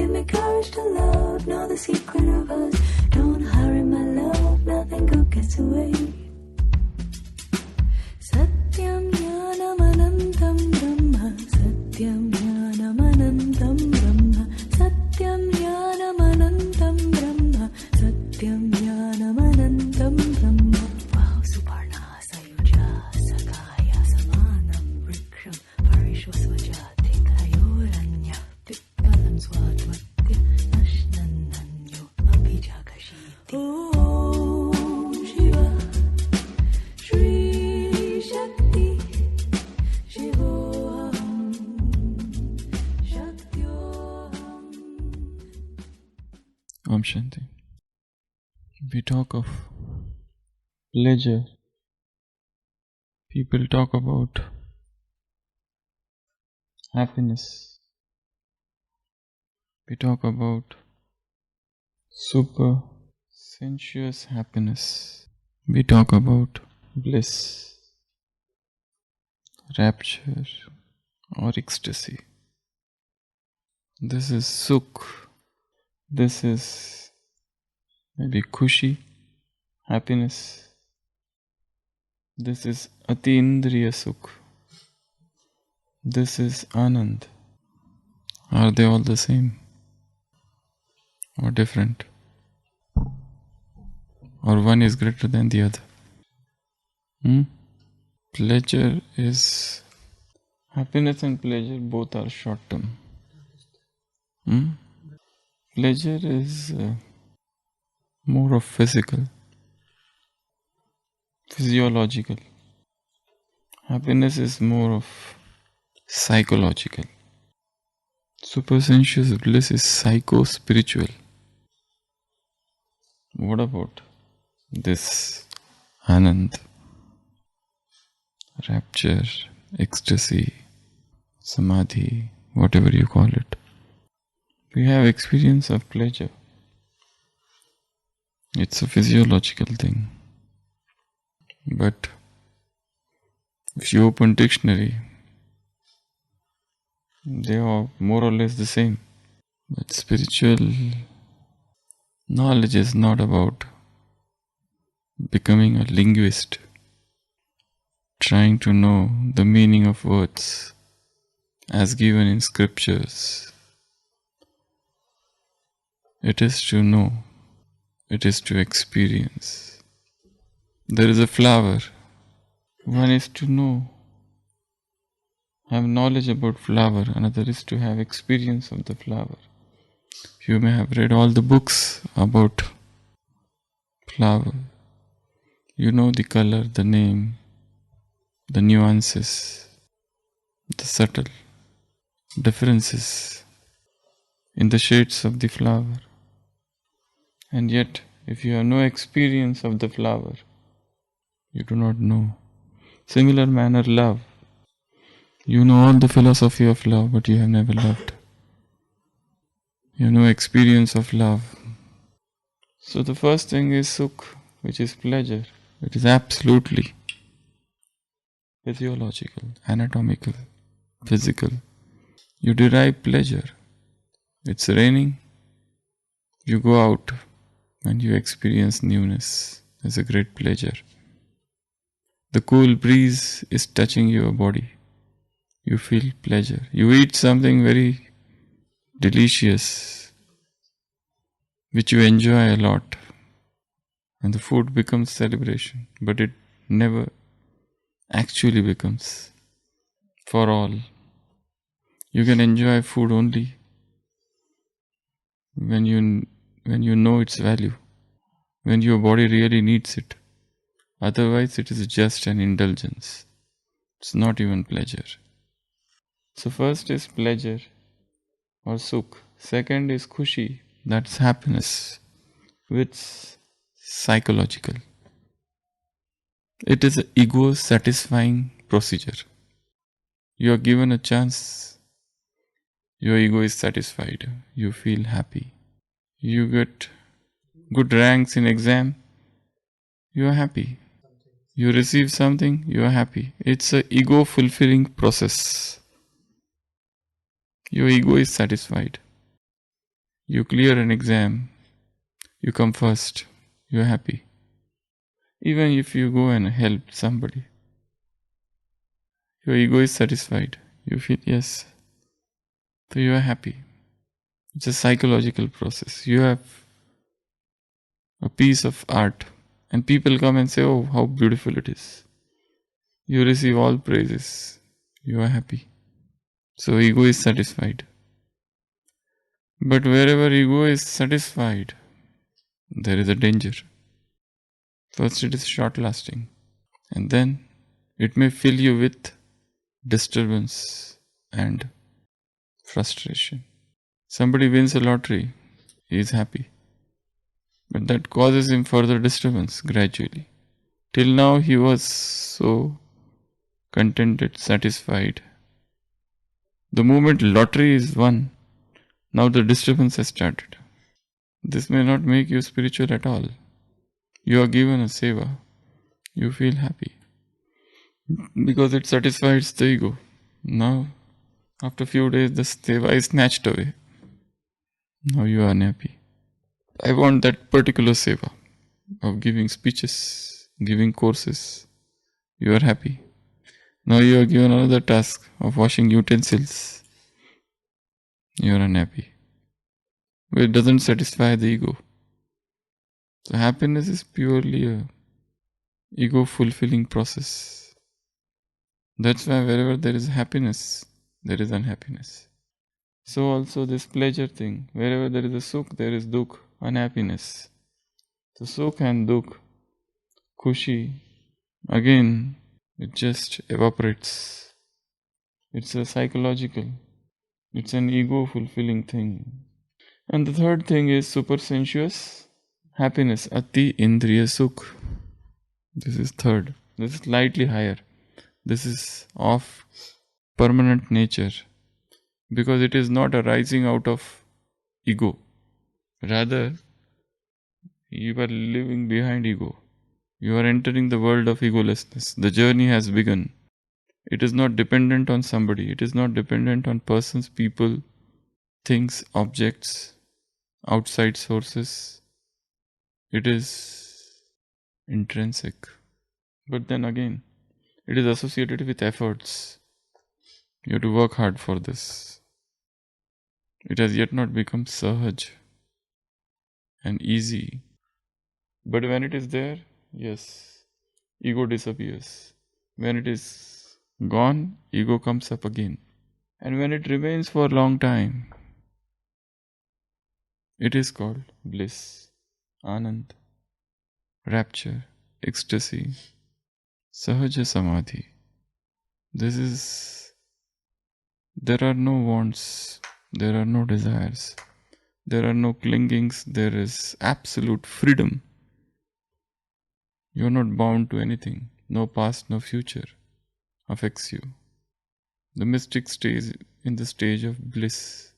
Give me courage to love, know the secret of us. Don't hurry my love, nothing good gets away. Satyam Jnanam Anantam Brahma, Satyam Jnanam Anantam Brahma, Satyam Jnanam Anantam Brahma, Satyam Jnanam Anantam Brahma. Wow, Suparna Sayuja Sakaya Samanam Vriksham Parishvasvajati Kayoranya Pikkalam Swadvatya Nashnananyo Abhijagashiti. Om Shiva Shri Shakti Shivoham Shaktyoham. Om Shanti. We talk of pleasure. People talk about happiness. We talk about supersensuous happiness. We talk about bliss, rapture or ecstasy. This is sukh. This is maybe khushi, happiness. This is atindriya sukh. This is anand. Are they all the same or different? Or one is greater than the other? Pleasure is, happiness and pleasure both are short term. Pleasure is more of physiological. Happiness is more of psychological. Supersensuous bliss is psycho-spiritual. What about this anand, rapture, ecstasy, samadhi, whatever you call it? We have experience of pleasure. It's a physiological thing. But if you open dictionary, they are more or less the same. But spiritual knowledge is not about becoming a linguist, trying to know the meaning of words as given in scriptures. It is to know, it is to experience. There is a flower. One is to know, have knowledge about flower. Another is to have experience of the flower. You may have read all the books about flower. You know the color, the name, the nuances, the subtle differences in the shades of the flower. And yet, if you have no experience of the flower, you do not know. Similar manner, love. You know all the philosophy of love, but you have never loved. You have no experience of love. So the first thing is sukh, which is pleasure. It is absolutely physiological, anatomical, physical. You derive pleasure. It's raining. You go out and you experience newness. It's a great pleasure. The cool breeze is touching your body. You feel pleasure. You eat something very delicious, which you enjoy a lot. And the food becomes celebration. But it never actually becomes for all. You can enjoy food only when you know its value, when your body really needs it. Otherwise, it is just an indulgence. It's not even pleasure. So first is pleasure or sukh. Second is khushi, that's happiness, which is psychological. It is an ego-satisfying procedure. You are given a chance, your ego is satisfied, you feel happy. You get good ranks in exam, you are happy. You receive something, you are happy. It's an ego-fulfilling process. Your ego is satisfied. You clear an exam, you come first, you're happy. Even if you go and help somebody, your ego is satisfied. You feel yes, so you are happy. It's a psychological process. You have a piece of art, and people come and say, "Oh, how beautiful it is." You receive all praises. You are happy. So ego is satisfied. But wherever ego is satisfied, there is a danger. First, it is short lasting, and then it may fill you with disturbance and frustration. Somebody wins a lottery, he is happy, but that causes him further disturbance gradually. Till now, he was so contented, satisfied. The moment lottery is won, now the disturbance has started. This may not make you spiritual at all. You are given a seva. You feel happy because it satisfies the ego. Now, after few days, the seva is snatched away. Now you are unhappy. I want that particular seva of giving speeches, giving courses. You are happy. Now you are given another task of washing utensils. You are unhappy. But it doesn't satisfy the ego. So happiness is purely a ego fulfilling process. That's why wherever there is happiness, there is unhappiness. So also this pleasure thing, wherever there is a sukh, there is dukh, unhappiness. So sukh and dukh, khushi, again, it just evaporates. It's a psychological, it's an ego fulfilling thing. And the third thing is supersensuous happiness, ati indriya sukh. This is third. This is slightly higher. This is of permanent nature because it is not arising out of ego. Rather, you are living behind ego. You are entering the world of egolessness. The journey has begun. It is not dependent on somebody. It is not dependent on persons, people, things, objects, outside sources. It is intrinsic. But then again, it is associated with efforts. You have to work hard for this. It has yet not become sahaj and easy. But when it is there, yes, ego disappears. When it is gone, ego comes up again. And when it remains for a long time, it is called bliss, anand, rapture, ecstasy, sahaja samadhi. There are no wants, there are no desires, there are no clingings, there is absolute freedom. You are not bound to anything, no past, no future affects you. The mystic stays in the stage of bliss.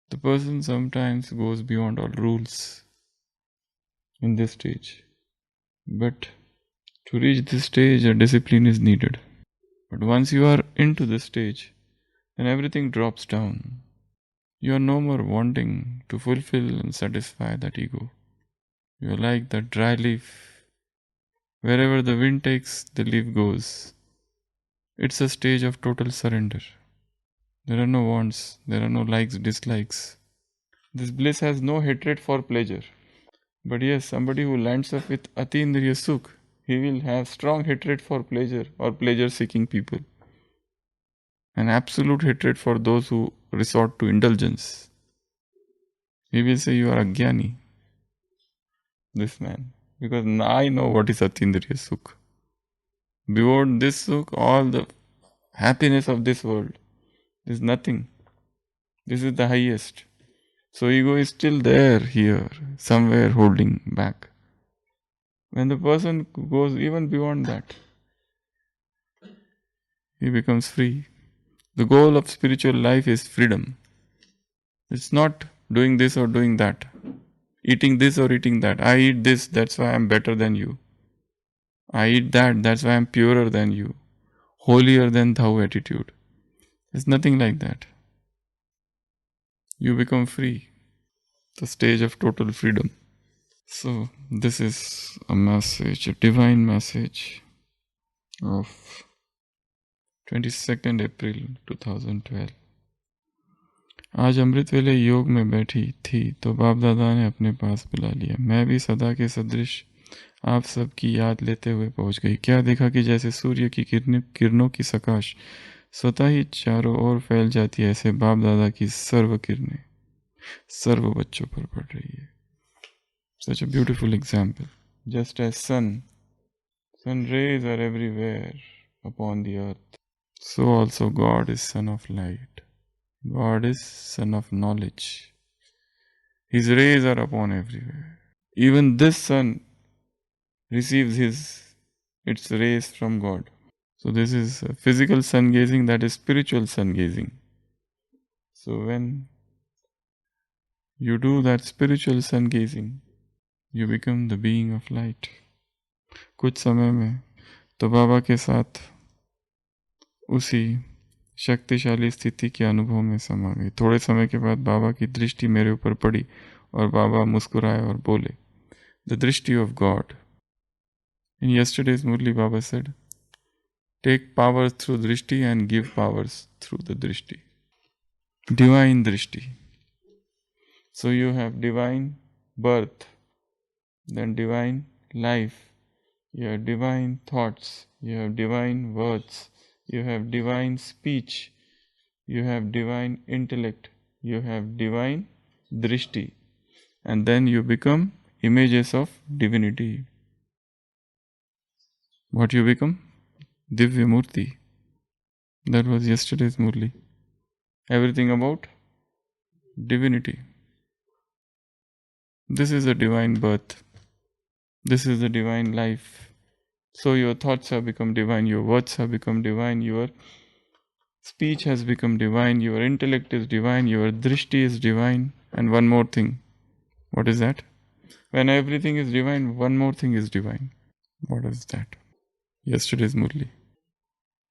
The person sometimes goes beyond all rules in this stage. But to reach this stage, a discipline is needed. But once you are into this stage, then everything drops down. You are no more wanting to fulfill and satisfy that ego. You are like that dry leaf. Wherever the wind takes, the leaf goes. It's a stage of total surrender. There are no wants, there are no likes, dislikes. This bliss has no hatred for pleasure. But yes, somebody who lands up with atindriya sukh, he will have strong hatred for pleasure or pleasure-seeking people. An absolute hatred for those who resort to indulgence. He will say, you are agyani, this man. Because I know what is atindriya sukh. Beyond this sukh, all the happiness of this world is nothing. This is the highest. So ego is still there here, somewhere holding back. When the person goes even beyond that, he becomes free. The goal of spiritual life is freedom. It's not doing this or doing that, eating this or eating that. I eat this, that's why I'm better than you. I eat that, that's why I'm purer than you. Holier than thou attitude. It's nothing like that. You become free. the stage of total freedom. So this is a message, a divine message of 22nd April 2012. आज अमृत वेले योग में बैठी थी तो बाप दादा ने अपने पास बुला लिया। मैं भी सदा के सदृश आप सबकी याद लेते हुए पहुंच गई। क्या देखा कि जैसे सूर्य की किरणों की सकाश स्वतः ही चारों ओर फैल जाती है, ऐसे बाप दादा की सर्व किरणें सर्व बच्चों पर पड़ रही है। Such a beautiful example. Just as sun rays are everywhere upon the earth, so also God is Son of Light. God is Son of Knowledge. His rays are upon everywhere. Even this sun receives its rays from God. So this is physical sun gazing, that is spiritual sun gazing. So when you do that spiritual sun gazing, you become the being of light. कुछ समय में तो बाबा के साथ उसी शक्तिशाली स्थिति के अनुभव में समा गई। थोड़े समय के बाद बाबा की दृष्टि मेरे ऊपर पड़ी और बाबा मुस्कुराए और बोले, the drishti of God. In yesterday's Murli Baba said, take powers through drishti and give powers through the drishti. Divine drishti. So you have divine birth, then divine life, you have divine thoughts, you have divine words, you have divine speech, you have divine intellect, you have divine drishti, and then you become images of divinity. What you become? Divya Murti. That was yesterday's Murli. Everything about divinity. This is a divine birth. This is the divine life. So your thoughts have become divine, your words have become divine, your speech has become divine, your intellect is divine, your drishti is divine, and one more thing. What is that? When everything is divine, one more thing is divine. What is that? Yesterday's Murli.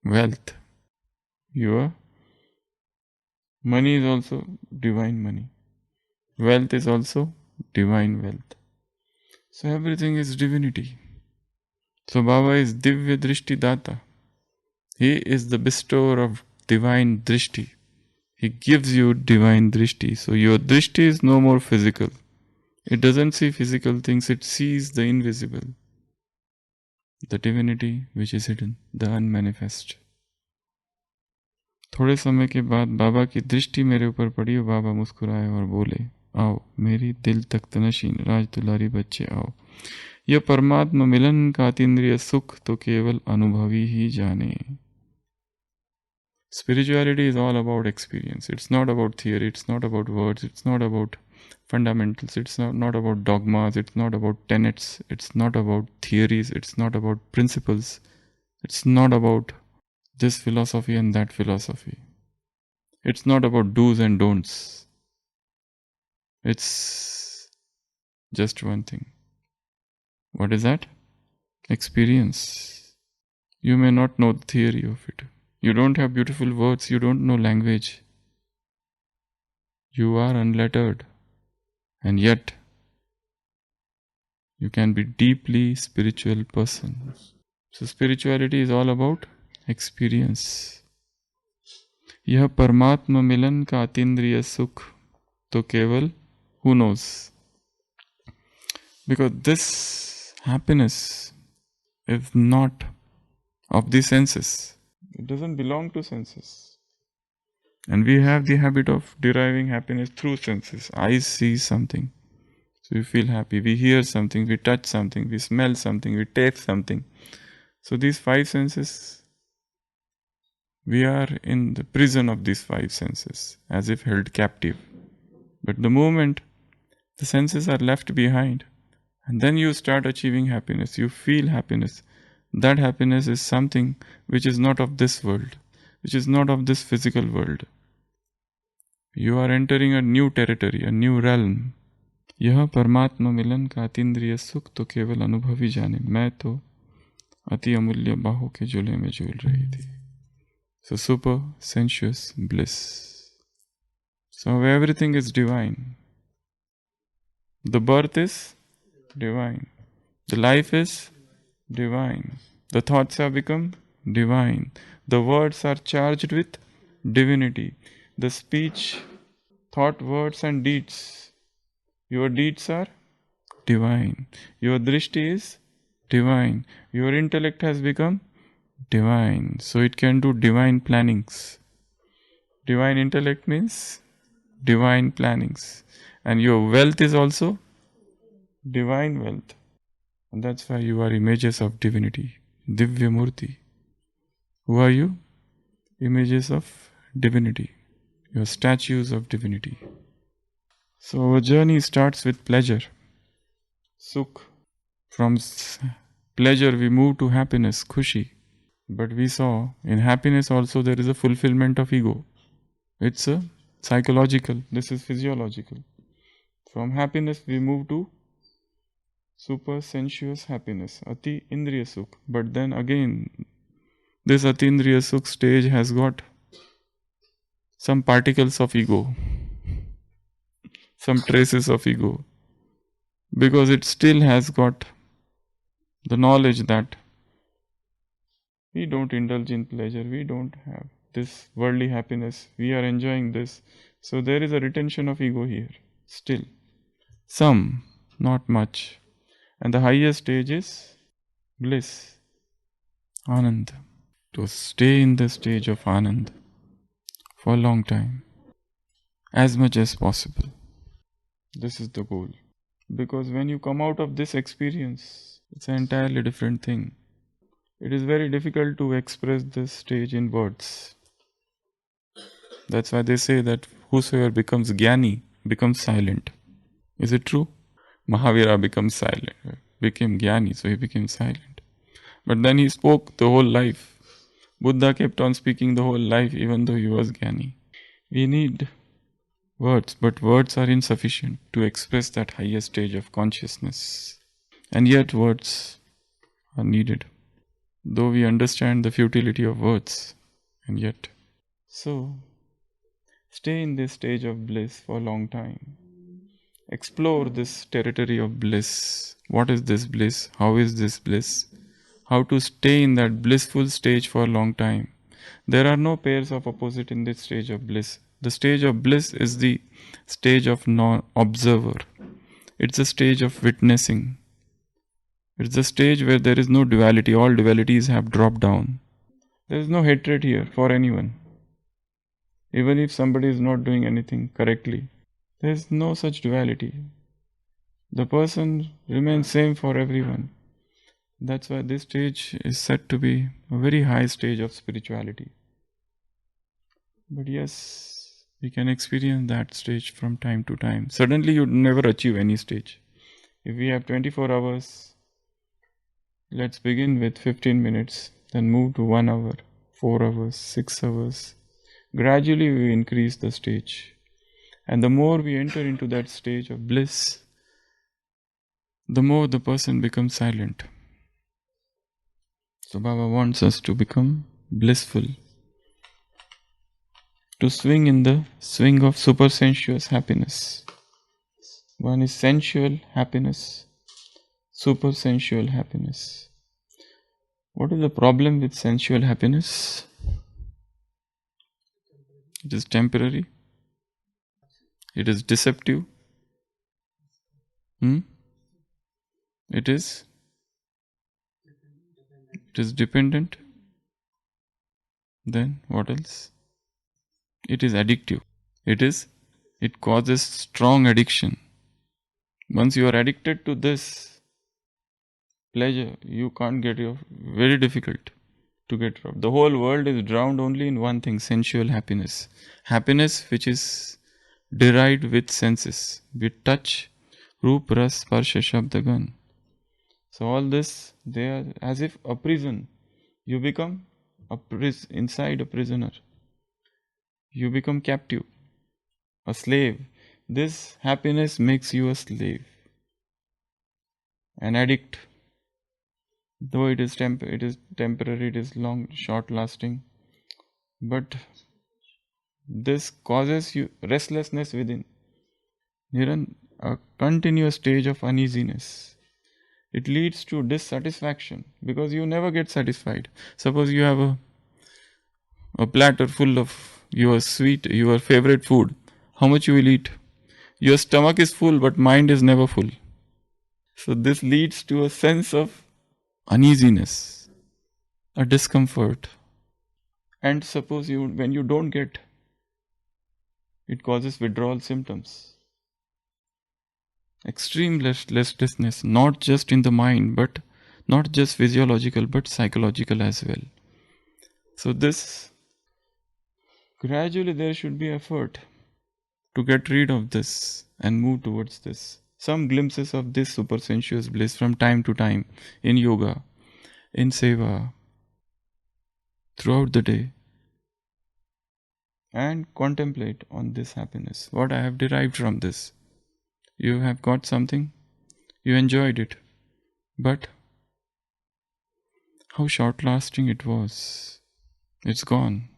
Wealth. Your money is also divine money. Wealth is also divine wealth. So everything is divinity. So Baba is Divya Drishti Data. He is the bestower of divine Drishti. He gives you divine Drishti. So your Drishti is no more physical. It doesn't see physical things, it sees the invisible. The divinity which is hidden, the unmanifest. थोड़े समय के बाद बाबा की दृष्टि मेरे ऊपर पड़ी और बाबा मुस्कुराए और बोले, आओ मेरी दिल तख्त नशीन राज दुलारी बच्चे आओ। यह परमात्मा मिलन का अतीन्द्रिय सुख तो केवल अनुभवी ही जाने। Spirituality is all about experience. It's not about theory, it's not about words, it's not about fundamentals, it's not about dogmas, it's not about tenets, it's not about theories, it's not about principles, it's not about this philosophy and that philosophy. It's not about do's and don'ts. It's just one thing. What is that? Experience. You may not know the theory of it. You don't have beautiful words, you don't know language. You are unlettered. And yet, you can be deeply spiritual person. So spirituality is all about experience. यह परमात्मा मिलन का अतीन्द्रिय सुख तो केवल who knows? Because this happiness is not of the senses. It doesn't belong to senses. And we have the habit of deriving happiness through senses. Eyes see something, so we feel happy. We hear something, we touch something, we smell something, we taste something. So these five senses, we are in the prison of these five senses, as if held captive. But the moment the senses are left behind, and then you start achieving happiness, you feel happiness. That happiness is something which is not of this world, which is not of this physical world. You are entering a new territory, a new realm. यह परमात्मा मिलन का अतीन्द्रिय सुख तो केवल अनुभवी जाने। मैं तो अति अमूल्य बाहों के झूले में झूल रही थी। So supersensuous bliss. So everything is divine. The birth is divine. The life is divine. The thoughts have become divine. The words are charged with divinity. The speech, thought, words, and deeds. Your deeds are divine. Your drishti is divine. Your intellect has become divine. So it can do divine plannings. Divine intellect means divine plannings. And your wealth is also divine wealth. And that's why you are images of divinity. Divya Murti. Who are you? Images of divinity. You are statues of divinity. So our journey starts with pleasure. Sukh. From pleasure we move to happiness, khushi. But we saw in happiness also there is a fulfillment of ego. It's a psychological, this is physiological. From happiness we move to supersensuous happiness, Ati Indriya Sukh. But then again, this Ati Indriya Sukh stage has got some particles of ego, some traces of ego, because it still has got the knowledge that we don't indulge in pleasure, we don't have this worldly happiness, we are enjoying this. So there is a retention of ego here, still. Some, not much. And the highest stage is bliss, Anand. To stay in the stage of Anand for a long time, as much as possible. This is the goal. Because when you come out of this experience, it's an entirely different thing. It is very difficult to express this stage in words. That's why they say that whosoever becomes Jnani becomes silent. Is it true? Mahavira becomes silent, became Jnani, so he became silent. But then he spoke the whole life. Buddha kept on speaking the whole life even though he was Jnani. We need words, but words are insufficient to express that highest stage of consciousness. And yet words are needed. Though we understand the futility of words, and yet. So, stay in this stage of bliss for a long time. Explore this territory of bliss. What is this bliss? How is this bliss? How to stay in that blissful stage for a long time. There are no pairs of opposite in this stage of bliss. The stage of bliss is the stage of non-observer. It's a stage of witnessing. It's the stage where there is no duality. All dualities have dropped down. There is no hatred here for anyone. Even if somebody is not doing anything correctly, there is no such duality. The person remains same for everyone. That's why this stage is said to be a very high stage of spirituality. But yes, we can experience that stage from time to time. Suddenly you'd never achieve any stage. If we have 24 hours, let's begin with 15 minutes, then move to 1 hour, 4 hours, 6 hours. Gradually we increase the stage. And the more we enter into that stage of bliss, the more the person becomes silent. So Baba wants us to become blissful, to swing in the swing of supersensuous happiness. One is sensual happiness, supersensual happiness. What is the problem with sensual happiness? It is temporary. It is deceptive. It is dependent. Then what else? It is addictive. It causes strong addiction. Once you are addicted to this pleasure, you can't get rid of. Very difficult to get rid of. The whole world is drowned only in one thing, sensual happiness. Happiness which is derived with senses, with touch, roop, ras, sparsha, shabda, gan. So all this, they are as if a prison. You become inside a prisoner. You become captive, a slave. This happiness makes you a slave, an addict. Though it is temporary, it is short lasting, but this causes you restlessness within. a continuous stage of uneasiness. It leads to dissatisfaction because you never get satisfied. Suppose you have a platter full of your favorite food. How much you will eat? Your stomach is full, but mind is never full. So this leads to a sense of uneasiness, a discomfort. And suppose when you don't get, it causes withdrawal symptoms. Extreme restlessness, not just in the mind, but not just physiological, but psychological as well. So this, gradually there should be effort to get rid of this and move towards this. Some glimpses of this supersensuous bliss from time to time in yoga, in seva, throughout the day. And contemplate on this happiness. What I have derived from this. You have got something, you enjoyed it, but how short-lasting it was. It's gone.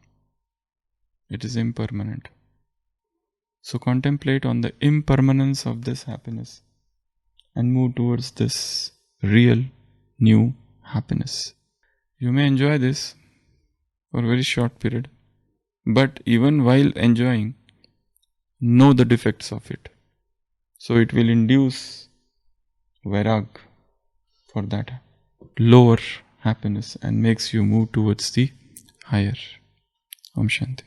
It is impermanent. So contemplate on the impermanence of this happiness and move towards this real, new happiness. You may enjoy this for a very short period, but even while enjoying, know the defects of it. So it will induce vairag for that lower happiness and makes you move towards the higher. Om Shanti.